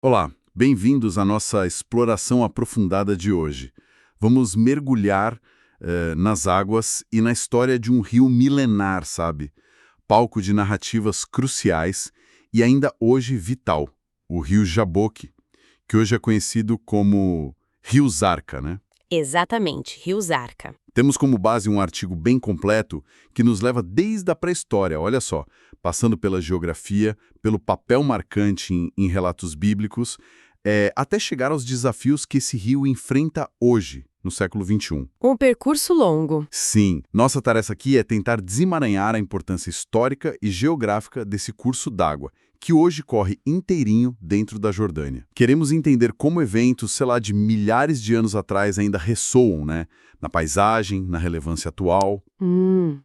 Olá, bem-vindos à nossa exploração aprofundada de hoje. Vamos mergulhar nas águas e na história de um rio milenar, sabe? Palco de narrativas cruciais e ainda hoje vital, o rio Jaboque, que hoje é conhecido como Rio Zarca, né? Exatamente, Rio Zarca. Temos como base um artigo bem completo que nos leva desde a pré-história, olha só, passando pela geografia, pelo papel marcante em relatos bíblicos, até chegar aos desafios que esse rio enfrenta hoje, no século XXI. Um percurso longo. Sim, nossa tarefa aqui é tentar desemaranhar a importância histórica e geográfica desse curso d'água, que hoje corre inteirinho dentro da Jordânia. Queremos entender como eventos, sei lá, de milhares de anos atrás ainda ressoam, né? Na paisagem, na relevância atual.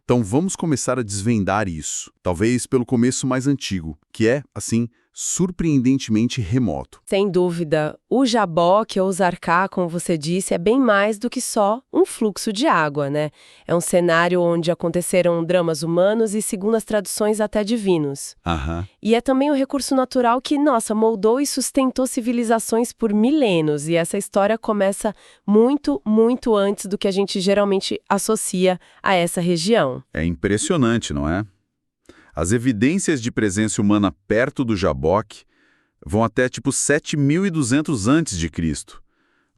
Então vamos começar a desvendar isso, talvez pelo começo mais antigo, que é, assim, surpreendentemente remoto. Sem dúvida, o Jaboque ou Zarca, como você disse, é bem mais do que só um fluxo de água, né? É um cenário onde aconteceram dramas humanos e, segundo as traduções, até divinos. Aham. E é também um recurso natural que, nossa, moldou e sustentou civilizações por milênios. E essa história começa muito, muito antes do que a gente geralmente associa a essa região. É impressionante, não é? As evidências de presença humana perto do Jaboque vão até tipo 7.200 a.C.,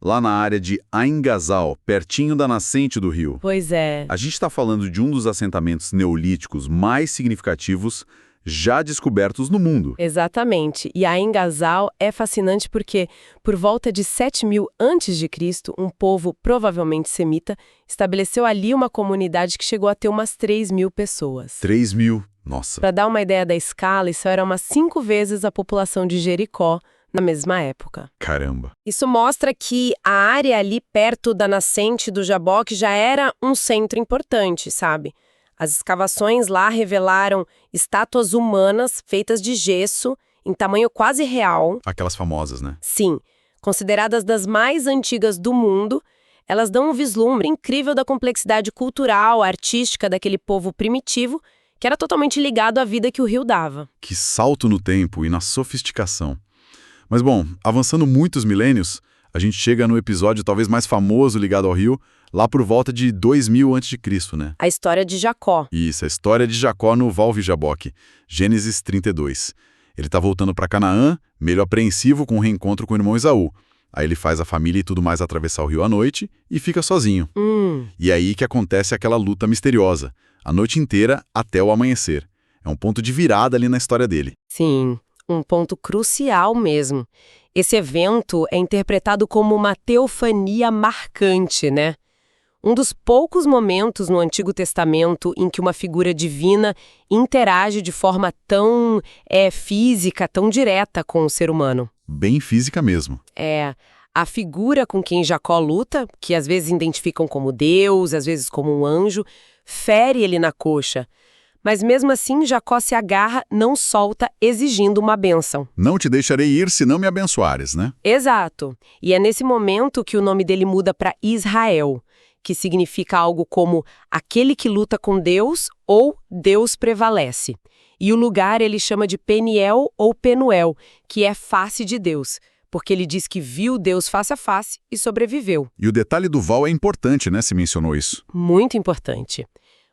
lá na área de Ain Ghazal, pertinho da nascente do rio. Pois é. A gente está falando de um dos assentamentos neolíticos mais significativos já descobertos no mundo. Exatamente. E a Engazal é fascinante porque, por volta de 7.000 a.C., um povo, provavelmente semita, estabeleceu ali uma comunidade que chegou a ter umas 3.000 pessoas. 3.000, nossa. Para dar uma ideia da escala, isso era umas 5 vezes a população de Jericó na mesma época. Caramba. Isso mostra que a área ali perto da nascente do Jaboque já era um centro importante, sabe? As escavações lá revelaram estátuas humanas feitas de gesso, em tamanho quase real. Aquelas famosas, né? Sim, consideradas das mais antigas do mundo, elas dão um vislumbre incrível da complexidade cultural, artística daquele povo primitivo, que era totalmente ligado à vida que o rio dava. Que salto no tempo e na sofisticação. Mas bom, avançando muitos milênios, a gente chega no episódio talvez mais famoso ligado ao rio, lá por volta de 2000 a.C., né? A história de Jacó. Isso, a história de Jacó no Val Jaboque, Gênesis 32. Ele tá voltando para Canaã, meio apreensivo com o reencontro com o irmão Esaú. Aí ele faz a família e tudo mais atravessar o rio à noite e fica sozinho. E aí que acontece aquela luta misteriosa, a noite inteira até o amanhecer. É um ponto de virada ali na história dele. Sim, um ponto crucial mesmo. Esse evento é interpretado como uma teofania marcante, né? Um dos poucos momentos no Antigo Testamento em que uma figura divina interage de forma tão física, tão direta com o ser humano. Bem física mesmo. A figura com quem Jacó luta, que às vezes identificam como Deus, às vezes como um anjo, fere ele na coxa. Mas mesmo assim, Jacó se agarra, não solta, exigindo uma bênção. Não te deixarei ir se não me abençoares, né? Exato. E é nesse momento que o nome dele muda para Israel, que significa algo como aquele que luta com Deus ou Deus prevalece. E o lugar ele chama de Peniel ou Penuel, que é face de Deus, porque ele diz que viu Deus face a face e sobreviveu. E o detalhe do val é importante, né, se mencionou isso. Muito importante.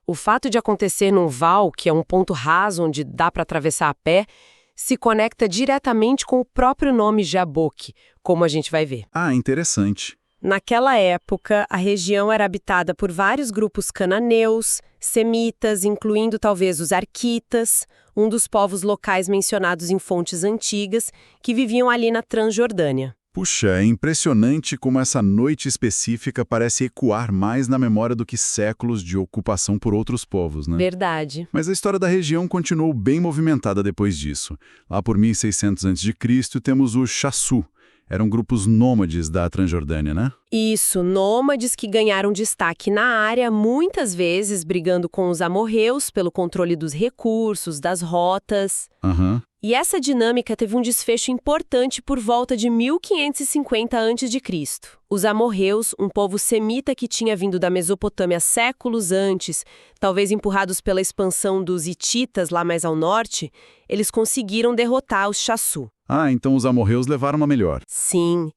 O fato de acontecer num val, que é um ponto raso onde dá para atravessar a pé, se conecta diretamente com o próprio nome Jaboque, como a gente vai ver. Ah, interessante. Naquela época, a região era habitada por vários grupos cananeus, semitas, incluindo talvez os arquitas, um dos povos locais mencionados em fontes antigas, que viviam ali na Transjordânia. Puxa, é impressionante como essa noite específica parece ecoar mais na memória do que séculos de ocupação por outros povos, né? Verdade. Mas a história da região continuou bem movimentada depois disso. Lá por 1600 a.C. temos o Chassu. Eram grupos nômades da Transjordânia, né? Isso, nômades que ganharam destaque na área, muitas vezes brigando com os amorreus pelo controle dos recursos, das rotas. E essa dinâmica teve um desfecho importante por volta de 1550 a.C. Os amorreus, um povo semita que tinha vindo da Mesopotâmia séculos antes, talvez empurrados pela expansão dos hititas lá mais ao norte, eles conseguiram derrotar os Chassu. Ah, então os amorreus levaram uma melhor. Sim,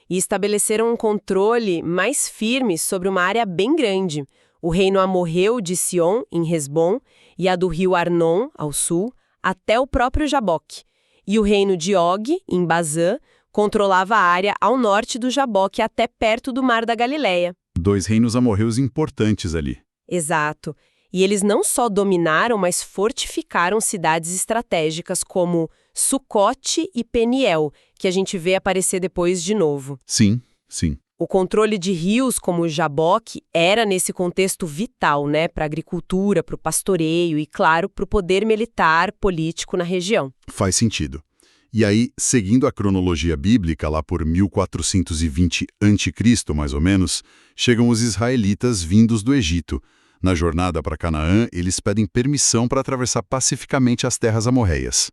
e estabeleceram um controle mais firme sobre uma área bem grande. O reino amorreu de Sion, em Hesbom, e a do rio Arnon, ao sul, até o próprio Jaboque. E o reino de Og, em Bazã, controlava a área ao norte do Jaboque até perto do Mar da Galileia. 2 reinos amorreus importantes ali. Exato. E eles não só dominaram, mas fortificaram cidades estratégicas como Sucote e Peniel, que a gente vê aparecer depois de novo. Sim, sim. O controle de rios como o Jaboque era, nesse contexto, vital, né, para a agricultura, para o pastoreio e, claro, para o poder militar, político na região. Faz sentido. E aí, seguindo a cronologia bíblica, lá por 1420 a.C., mais ou menos, chegam os israelitas vindos do Egito. Na jornada para Canaã, eles pedem permissão para atravessar pacificamente as terras amorreias.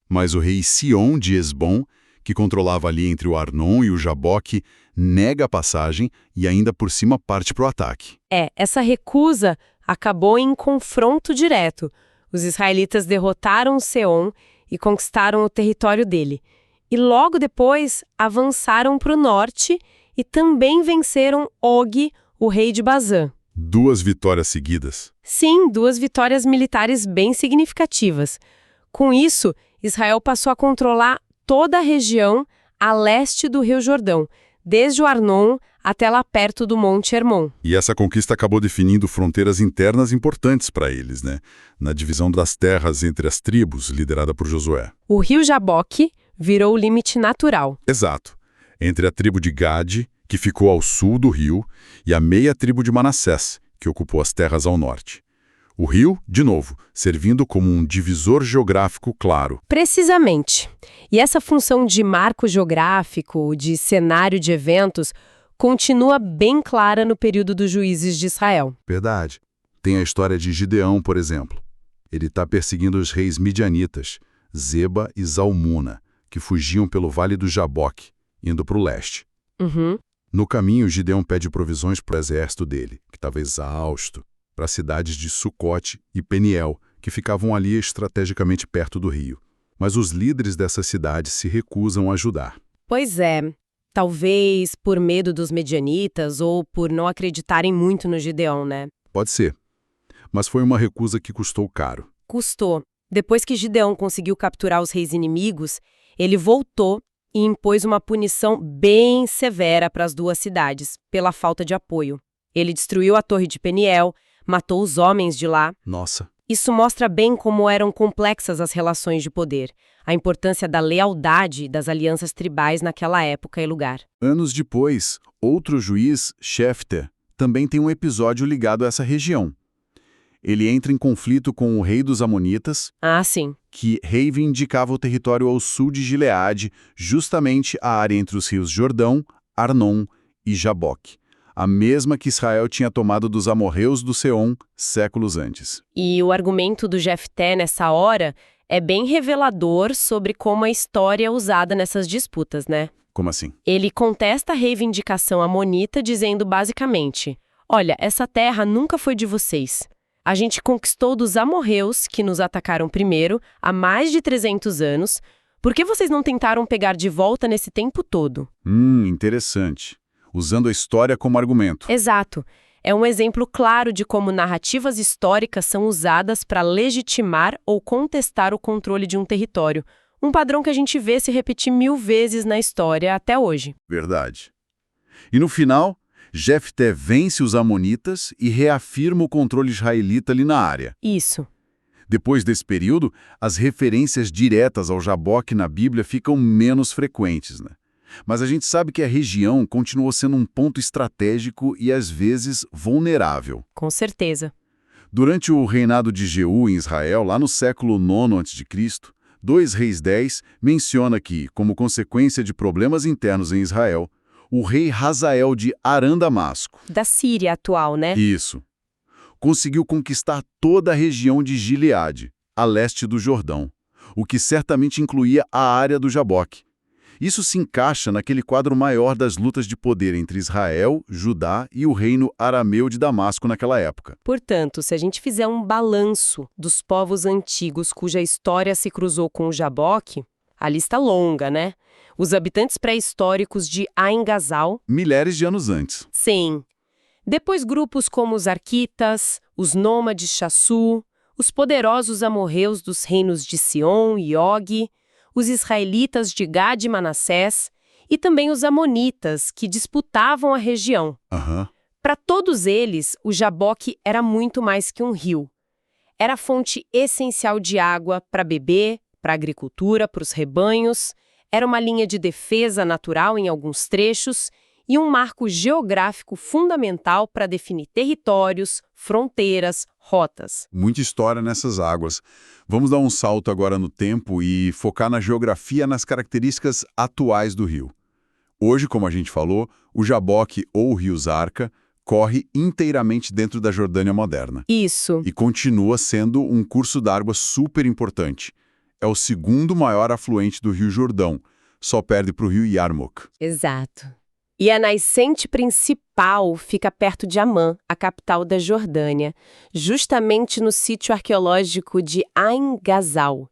Mas o rei Sion de Hesbom, que controlava ali entre o Arnon e o Jaboque, nega a passagem e ainda por cima parte para o ataque. Essa recusa acabou em confronto direto. Os israelitas derrotaram Seom e conquistaram o território dele. E logo depois avançaram para o norte e também venceram Og, o rei de Bazã. 2 vitórias seguidas. Sim, 2 vitórias militares bem significativas. Com isso, Israel passou a controlar toda a região a leste do Rio Jordão, desde o Arnon até lá perto do Monte Hermon. E essa conquista acabou definindo fronteiras internas importantes para eles, né? Na divisão das terras entre as tribos, liderada por Josué. O rio Jaboque virou o limite natural. Exato. Entre a tribo de Gade, que ficou ao sul do rio, e a meia tribo de Manassés, que ocupou as terras ao norte. O rio, de novo, servindo como um divisor geográfico claro. Precisamente. E essa função de marco geográfico, de cenário de eventos, continua bem clara no período dos juízes de Israel. Verdade. Tem a história de Gideão, por exemplo. Ele está perseguindo os reis midianitas, Zeba e Zalmuna, que fugiam pelo Vale do Jaboque, indo para o leste. No caminho, Gideão pede provisões para o exército dele, que estava exausto, para as cidades de Sucote e Peniel, que ficavam ali estrategicamente perto do rio. Mas os líderes dessas cidades se recusam a ajudar. Pois é. Talvez por medo dos medianitas ou por não acreditarem muito no Gideão, né? Pode ser. Mas foi uma recusa que custou caro. Custou. Depois que Gideão conseguiu capturar os reis inimigos, ele voltou e impôs uma punição bem severa para as 2 cidades, pela falta de apoio. Ele destruiu a torre de Peniel, matou os homens de lá. Nossa. Isso mostra bem como eram complexas as relações de poder, a importância da lealdade das alianças tribais naquela época e lugar. Anos depois, outro juiz, Jefté, também tem um episódio ligado a essa região. Ele entra em conflito com o rei dos Amonitas, Sim. que reivindicava o território ao sul de Gileade, justamente a área entre os rios Jordão, Arnon e Jaboque, a mesma que Israel tinha tomado dos amorreus do Seom séculos antes. E o argumento do Jefté nessa hora é bem revelador sobre como a história é usada nessas disputas, né? Como assim? Ele contesta a reivindicação amonita dizendo basicamente: olha, essa terra nunca foi de vocês. A gente conquistou dos amorreus, que nos atacaram primeiro, há mais de 300 anos. Por que vocês não tentaram pegar de volta nesse tempo todo? Interessante. Usando a história como argumento. Exato. É um exemplo claro de como narrativas históricas são usadas para legitimar ou contestar o controle de um território. Um padrão que a gente vê se repetir 1000 vezes na história até hoje. Verdade. E no final, Jefté vence os amonitas e reafirma o controle israelita ali na área. Isso. Depois desse período, as referências diretas ao Jaboque na Bíblia ficam menos frequentes, né? Mas a gente sabe que a região continuou sendo um ponto estratégico e, às vezes, vulnerável. Com certeza. Durante o reinado de Jeú em Israel, lá no século IX a.C., 2 Reis 10 menciona que, como consequência de problemas internos em Israel, o rei Hazael de Arã-Damasco, Da Síria atual, né? isso, conseguiu conquistar toda a região de Gileade, a leste do Jordão, o que certamente incluía a área do Jaboque. Isso se encaixa naquele quadro maior das lutas de poder entre Israel, Judá e o reino arameu de Damasco naquela época. Portanto, se a gente fizer um balanço dos povos antigos cuja história se cruzou com o Jaboque, A lista longa, né? Os habitantes pré-históricos de Ain Ghazal. Milhares de anos antes. Sim. Depois grupos como os Arquitas, os Nômades Chassu, os poderosos amorreus dos reinos de Sion e Og, os israelitas de Gad e Manassés, e também os amonitas, que disputavam a região. Para todos eles, o Jaboque era muito mais que um rio. Era fonte essencial de água para beber, para a agricultura, para os rebanhos, era uma linha de defesa natural em alguns trechos e um marco geográfico fundamental para definir territórios, fronteiras, rotas. Muita história nessas águas. Vamos dar um salto agora no tempo e focar na geografia, nas características atuais do rio. Hoje, como a gente falou, o Jaboque ou o rio Zarca corre inteiramente dentro da Jordânia moderna. Isso. E continua sendo um curso d'água super importante. É o segundo maior afluente do rio Jordão, só perde para o rio Yarmouk. Exato. E a nascente principal fica perto de Amman, a capital da Jordânia, justamente no sítio arqueológico de Ain Ghazal.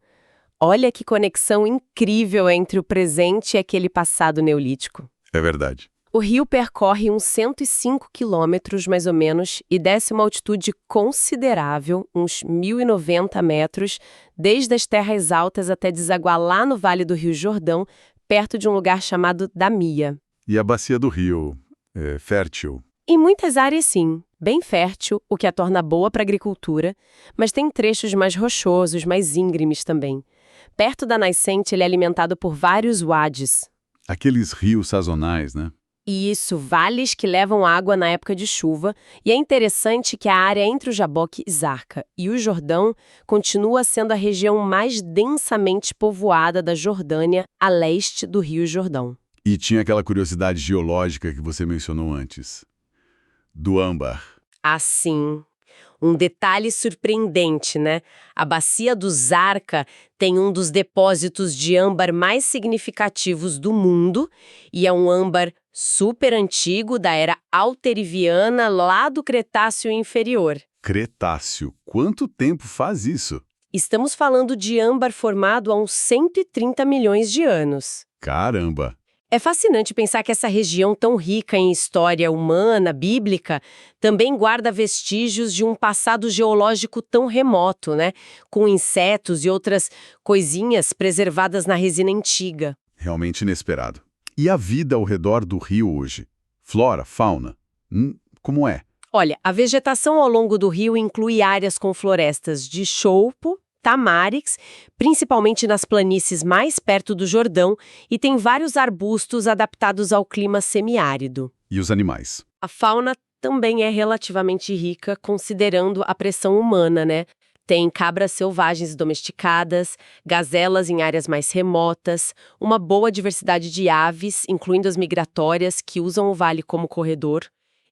Olha que conexão incrível entre o presente e aquele passado neolítico. É verdade. O rio percorre uns 105 quilômetros, mais ou menos, e desce uma altitude considerável, uns 1.090 metros, desde as terras altas até desaguar lá no Vale do Rio Jordão, perto de um lugar chamado Damia. E a bacia do rio é fértil? Em muitas áreas, sim, bem fértil, o que a torna boa para a agricultura, mas tem trechos mais rochosos, mais íngremes também. Perto da nascente, ele é alimentado por vários wadis. Aqueles rios sazonais, né? Isso, vales que levam água na época de chuva, e é interessante que a área entre o Jaboque e Zarca e o Jordão continua sendo a região mais densamente povoada da Jordânia, a leste do Rio Jordão. E tinha aquela curiosidade geológica que você mencionou antes, do âmbar. Assim, um detalhe surpreendente, né? A bacia do Zarca tem um dos depósitos de âmbar mais significativos do mundo, e é um âmbar super antigo da era Alteriviana, lá do Cretáceo Inferior. Cretáceo. Quanto tempo faz isso? Estamos falando de âmbar formado há uns 130 milhões de anos. Caramba! É fascinante pensar que essa região tão rica em história humana, bíblica, também guarda vestígios de um passado geológico tão remoto, né? Com insetos e outras coisinhas preservadas na resina antiga. Realmente inesperado. E a vida ao redor do rio hoje? Flora, fauna? Como é? Olha, a vegetação ao longo do rio inclui áreas com florestas de choupo, tamarix, principalmente nas planícies mais perto do Jordão, e tem vários arbustos adaptados ao clima semiárido. E os animais? A fauna também é relativamente rica, considerando a pressão humana, né? Tem cabras selvagens domesticadas, gazelas em áreas mais remotas, uma boa diversidade de aves, incluindo as migratórias, que usam o vale como corredor,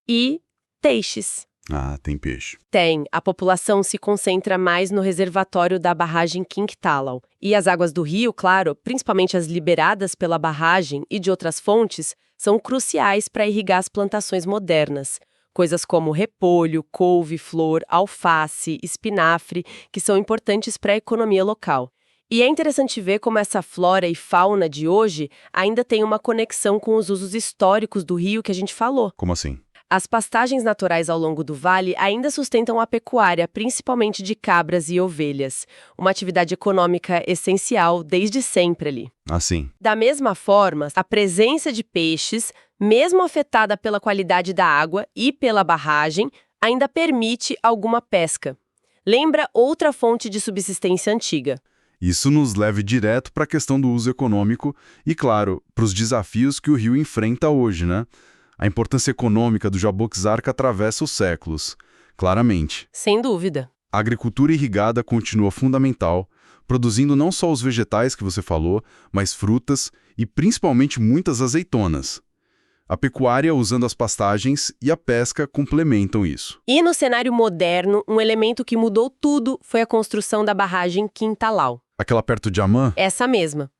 e peixes. Ah, tem peixe. Tem. A população se concentra mais no reservatório da barragem Quinctalau. E as águas do rio, claro, principalmente as liberadas pela barragem e de outras fontes, são cruciais para irrigar as plantações modernas. Coisas como repolho, couve-flor, alface, espinafre, que são importantes para a economia local. E é interessante ver como essa flora e fauna de hoje ainda tem uma conexão com os usos históricos do rio que a gente falou. Como assim? As pastagens naturais ao longo do vale ainda sustentam a pecuária, principalmente de cabras e ovelhas, uma atividade econômica essencial desde sempre ali. Assim. Da mesma forma, a presença de peixes, mesmo afetada pela qualidade da água e pela barragem, ainda permite alguma pesca. Lembra outra fonte de subsistência antiga. Isso nos leva direto para a questão do uso econômico e, claro, para os desafios que o rio enfrenta hoje, né? A importância econômica do Jaboque Zarca atravessa os séculos, claramente. Sem dúvida. A agricultura irrigada continua fundamental, produzindo não só os vegetais que você falou, mas frutas e principalmente muitas azeitonas. A pecuária, usando as pastagens, e a pesca complementam isso. E no cenário moderno, um elemento que mudou tudo foi a construção da barragem Quinctalau. Aquela perto de Amman? Essa mesma.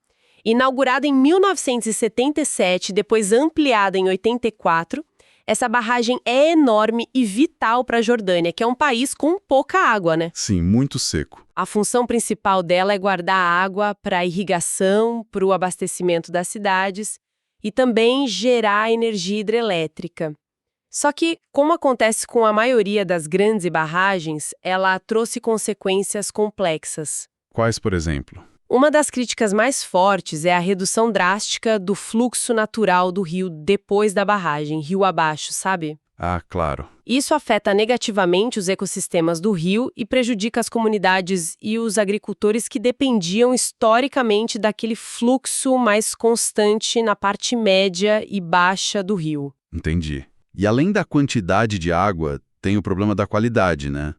Inaugurada em 1977, depois ampliada em 84, Essa barragem é enorme e vital para a Jordânia, que é um país com pouca água, né? Sim, muito seco. A função principal dela é guardar água para a irrigação, para o abastecimento das cidades e também gerar energia hidrelétrica. Só que, como acontece com a maioria das grandes barragens, ela trouxe consequências complexas. Quais, por exemplo? Uma das críticas mais fortes é a redução drástica do fluxo natural do rio depois da barragem, rio abaixo, sabe? Ah, claro. Isso afeta negativamente os ecossistemas do rio e prejudica as comunidades e os agricultores que dependiam historicamente daquele fluxo mais constante na parte média e baixa do rio. Entendi. E além da quantidade de água, tem o problema da qualidade, né?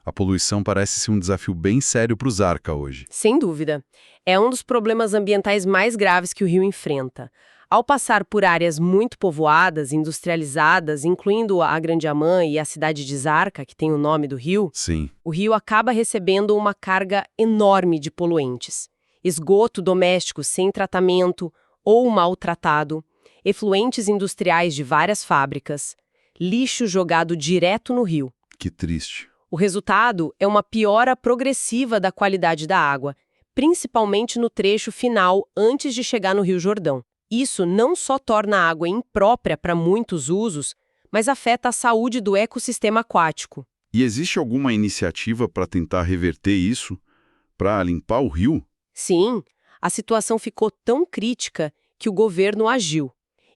A poluição parece ser um desafio bem sério para os Zarca hoje. Sem dúvida. É um dos problemas ambientais mais graves que o rio enfrenta. Ao passar por áreas muito povoadas, industrializadas, incluindo a Grande Amã e a cidade de Zarca, que tem o nome do rio, Sim. o rio acaba recebendo uma carga enorme de poluentes. Esgoto doméstico sem tratamento ou maltratado, efluentes industriais de várias fábricas, lixo jogado direto no rio. Que triste. O resultado é uma piora progressiva da qualidade da água, principalmente no trecho final antes de chegar no Rio Jordão. Isso não só torna a água imprópria para muitos usos, mas afeta a saúde do ecossistema aquático. E existe alguma iniciativa para tentar reverter isso? Para limpar o rio? Sim, a situação ficou tão crítica que o governo agiu.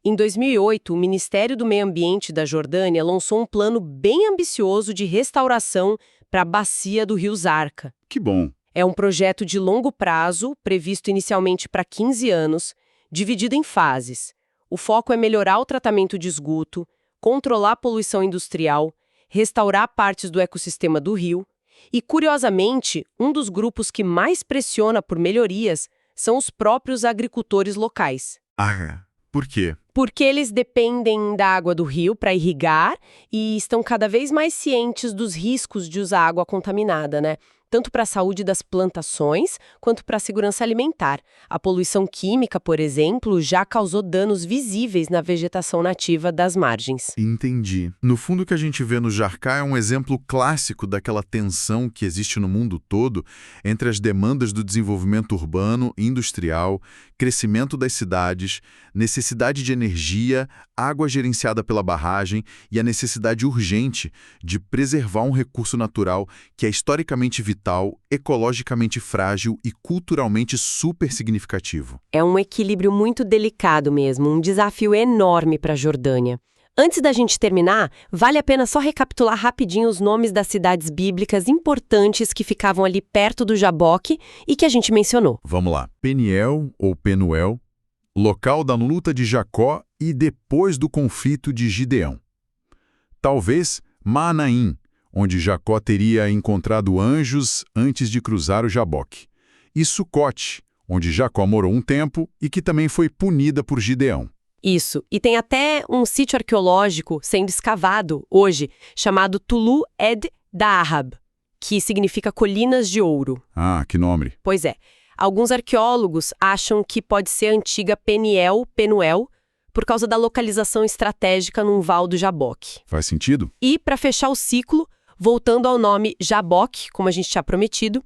Em 2008, o Ministério do Meio Ambiente da Jordânia lançou um plano bem ambicioso de restauração para a bacia do rio Zarca. Que bom. É um projeto de longo prazo, previsto inicialmente para 15 anos, dividido em fases. O foco é melhorar o tratamento de esgoto, controlar a poluição industrial, restaurar partes do ecossistema do rio e, curiosamente, um dos grupos que mais pressiona por melhorias são os próprios agricultores locais. Ah, por quê? Porque eles dependem da água do rio para irrigar e estão cada vez mais cientes dos riscos de usar água contaminada, né? Tanto para a saúde das plantações, quanto para a segurança alimentar. A poluição química, por exemplo, já causou danos visíveis na vegetação nativa das margens. Entendi. No fundo, o que a gente vê no Jarká é um exemplo clássico daquela tensão que existe no mundo todo entre as demandas do desenvolvimento urbano, industrial, crescimento das cidades, necessidade de energia, água gerenciada pela barragem e a necessidade urgente de preservar um recurso natural que é historicamente vital, ecologicamente frágil e culturalmente super significativo. É um equilíbrio muito delicado mesmo, um desafio enorme para a Jordânia. Antes da gente terminar, vale a pena só recapitular rapidinho os nomes das cidades bíblicas importantes que ficavam ali perto do Jaboque e que a gente mencionou. Vamos lá. Peniel ou Penuel, local da luta de Jacó e depois do conflito de Gideão. Talvez Maanaim, onde Jacó teria encontrado anjos antes de cruzar o Jaboque. E Sucote, onde Jacó morou um tempo e que também foi punida por Gideão. Isso, e tem até um sítio arqueológico sendo escavado hoje, chamado Tulu Ed Dahab, que significa Colinas de Ouro. Ah, que nome. Pois é, alguns arqueólogos acham que pode ser a antiga Penuel, por causa da localização estratégica num val do Jaboque. Faz sentido? E, para fechar o ciclo, voltando ao nome Jaboque, como a gente tinha prometido,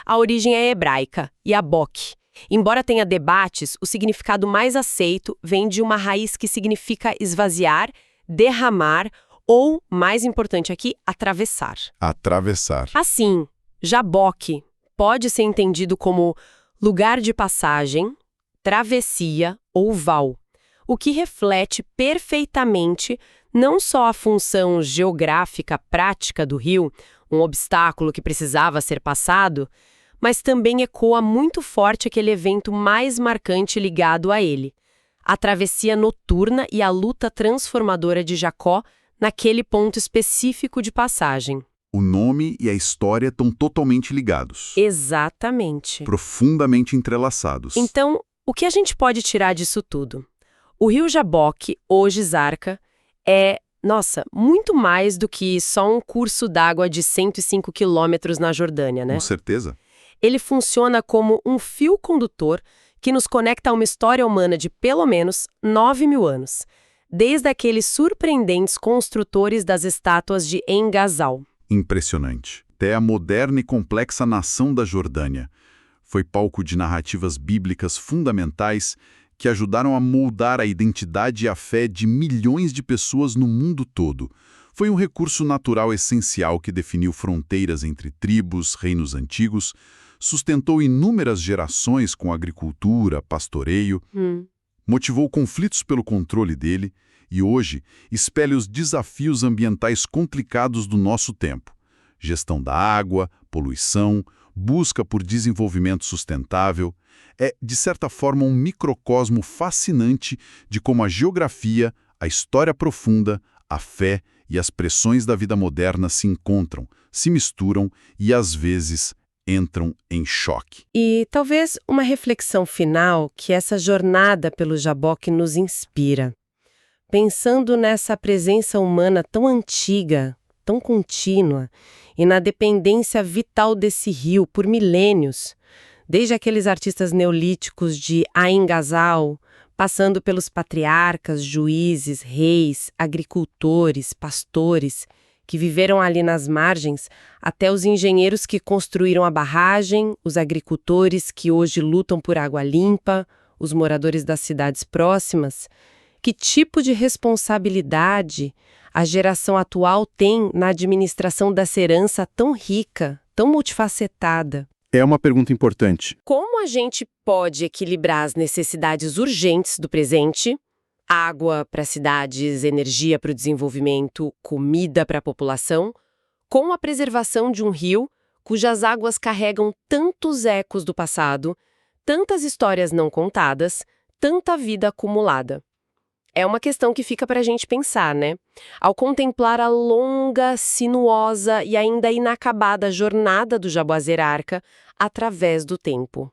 a origem é hebraica, Yabok. Embora tenha debates, o significado mais aceito vem de uma raiz que significa esvaziar, derramar ou, mais importante aqui, atravessar. Atravessar. Assim, Jaboque pode ser entendido como lugar de passagem, travessia ou val, o que reflete perfeitamente não só a função geográfica prática do rio, um obstáculo que precisava ser passado, mas também ecoa muito forte aquele evento mais marcante ligado a ele, a travessia noturna e a luta transformadora de Jacó naquele ponto específico de passagem. O nome e a história estão totalmente ligados. Exatamente. Profundamente entrelaçados. Então, o que a gente pode tirar disso tudo? O rio Jaboque, hoje Zarca, é, muito mais do que só um curso d'água de 105 quilômetros na Jordânia, né? Com certeza. Ele funciona como um fio condutor que nos conecta a uma história humana de pelo menos 9.000 anos, desde aqueles surpreendentes construtores das estátuas de Engazal. Impressionante. Até a moderna e complexa nação da Jordânia foi palco de narrativas bíblicas fundamentais que ajudaram a moldar a identidade e a fé de milhões de pessoas no mundo todo. Foi um recurso natural essencial que definiu fronteiras entre tribos, reinos antigos, sustentou inúmeras gerações com agricultura, pastoreio, motivou conflitos pelo controle dele e hoje espelha os desafios ambientais complicados do nosso tempo. Gestão da água, poluição, busca por desenvolvimento sustentável. É, de certa forma, um microcosmo fascinante de como a geografia, a história profunda, a fé e as pressões da vida moderna se encontram, se misturam e, às vezes, entram em choque. E talvez uma reflexão final que essa jornada pelo Jaboque nos inspira. Pensando nessa presença humana tão antiga, tão contínua, e na dependência vital desse rio por milênios, desde aqueles artistas neolíticos de Ain Ghazal, passando pelos patriarcas, juízes, reis, agricultores, pastores, que viveram ali nas margens, até os engenheiros que construíram a barragem, os agricultores que hoje lutam por água limpa, os moradores das cidades próximas. Que tipo de responsabilidade a geração atual tem na administração dessa herança tão rica, tão multifacetada? É uma pergunta importante. Como a gente pode equilibrar as necessidades urgentes do presente, água para cidades, energia para o desenvolvimento, comida para a população, com a preservação de um rio cujas águas carregam tantos ecos do passado, tantas histórias não contadas, tanta vida acumulada? É uma questão que fica para a gente pensar, né? Ao contemplar a longa, sinuosa e ainda inacabada jornada do Jaboazer Arca através do tempo.